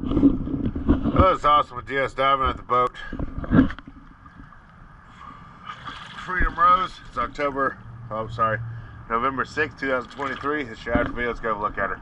Oh, it's awesome with DS diving at the boat. Freedom Rose. It's November 6th, 2023. It's your after video. Let's go have a look at her.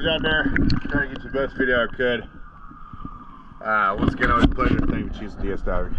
Out there, trying to get you the best video I could. Once again, always a pleasure. Thank you for choosing DS Diving.